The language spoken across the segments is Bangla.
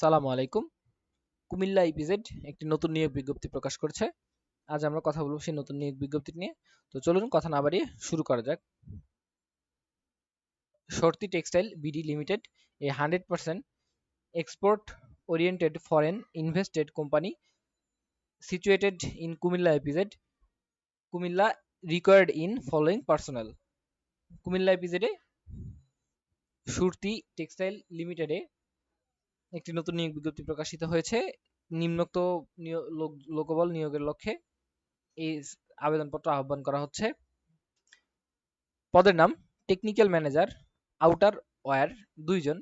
আসসালামু আলাইকুম। কুমিল্লা ইপিজেড একটি নতুন নিয়োগ বিজ্ঞপ্তি প্রকাশ করছে। আজ আমরা কথা বলবো সেই নতুন নিয়োগ বিজ্ঞপ্তি নিয়ে। তো চলুন কথা না বাড়িয়ে শুরু করা যাক। Shorty textile BD limited a 100% export oriented foreign invested company situated in Kumilla EPZ. Comilla required in following personnel। Comilla ইপিজেডে শর্তি টেক্সটাইল লিমিটেডে একটি নতুন নিয়োগ বিজ্ঞপ্তি প্রকাশিত হয়েছে। নিম্নোক্ত লোকবল নিয়োগের লক্ষ্যে এই আবেদনপত্র আহ্বান করা হচ্ছে। পদের নাম টেকনিক্যাল ম্যানেজার আউটার ওয়্যার 2 জন,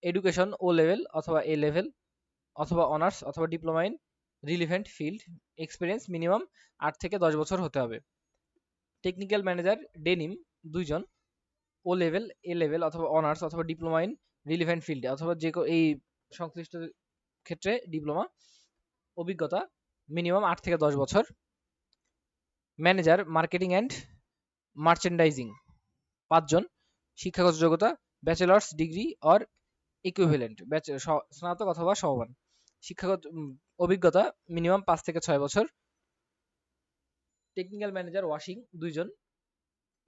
এডুকেশন ও লেভেল অথবা এ লেভেল অথবা অনার্স অথবা diploma in relevant field, experience minimum 8 থেকে 10 বছর হতে হবে। টেকনিক্যাল ম্যানেজার ডেনিম 2 জন, ও লেভেল এ লেভেল অথবা অনার্স অথবা ডিপ্লোমা ইন রিলিভেন্ট ফিল্ডে অথবা যে এই সংশ্লিষ্ট ক্ষেত্রে ডিপ্লোমা, অভিজ্ঞতা মিনিমাম 8 থেকে 10 বছর। ম্যানেজার মার্কেটিং অ্যান্ড মার্চেন্ডাইজিং 5 জন, শিক্ষাগত যোগ্যতা ব্যাচেলার্স ডিগ্রি অর ইকুইভ্যালেন্ট, স্নাতক অথবা সমমান। শিক্ষাগত অভিজ্ঞতা মিনিমাম 5 থেকে 6 বছর। টেকনিক্যাল ম্যানেজার ওয়াশিং 2 জন,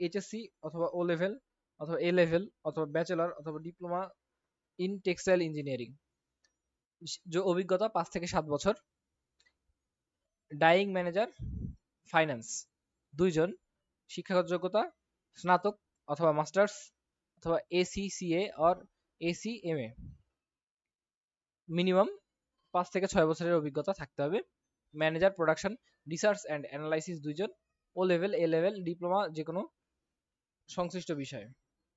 এইচএসসি অথবা ও লেভেল অথবা এ লেভেল অথবা ব্যাচেলার অথবা ডিপ্লোমা ইন টেক্সটাইল ইঞ্জিনিয়ারিং, অভিজ্ঞতা 5 থেকে 7 বছর। ডাইং ম্যানেজার ফাইন্যান্স 2 জন, শিক্ষাগত যোগ্যতা স্নাতক অথবা মাস্টার্স অথবা এসিসিএ অর এসিএমএ, মিনিমাম 5 থেকে 6 বছরের অভিজ্ঞতা থাকতে হবে। Manager production research and analysis 2 জন, O level A level diploma যে কোনো সংশ্লিষ্ট বিষয়ে,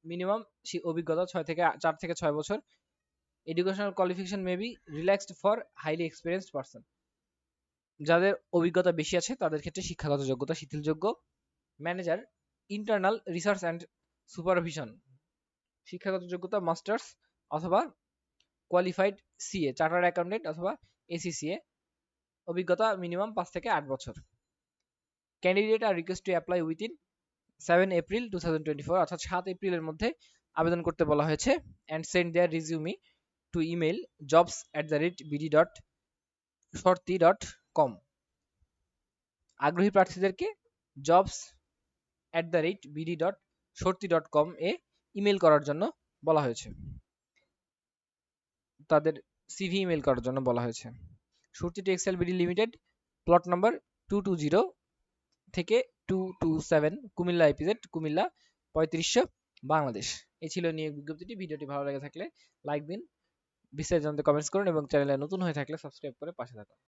মিনিমাম অভিজ্ঞতা 4 থেকে 6 বছর। Educational qualification may be relaxed for highly experienced person, যাদের অভিজ্ঞতা বেশি আছে তাদের ক্ষেত্রে শিক্ষাগত যোগ্যতা শিথিলযোগ্য। Manager internal research and supervision, শিক্ষাগত যোগ্যতা মাস্টার্স অথবা কোয়ালিফাইড সিএ চার্টার্ড অ্যাকাউন্টেন্ট অথবা এসিসিএ, অভিজ্ঞতা মিনিমাম 5 থেকে 8 বছর। Candidate are request to apply within 7 April 2024, অর্থাৎ 7 এপ্রিলের মধ্যে আবেদন করতে বলা হয়েছে। And send their resume to email jobs@bd.shorty.com। আগ্রহী প্রার্থীদেরকে jobs@bd.shorty.com এ ইমেল করার জন্য বলা হয়েছে, তাদের সিভি ইমেল করার জন্য বলা হয়েছে। Shorty textile BD limited, plot number 220 থেকে 227, কুমিল্লা ইপিজেড, কুমিল্লা 3500, বাংলাদেশ। এই ছিল নিয়োগ বিজ্ঞপ্তিটি। ভিডিওটি ভালো লেগে থাকলে লাইক দিন, বিস্তারিত জানতে কমেন্টস করুন এবং চ্যানেলে নতুন হয়ে থাকলে সাবস্ক্রাইব করে পাশে থাকুন।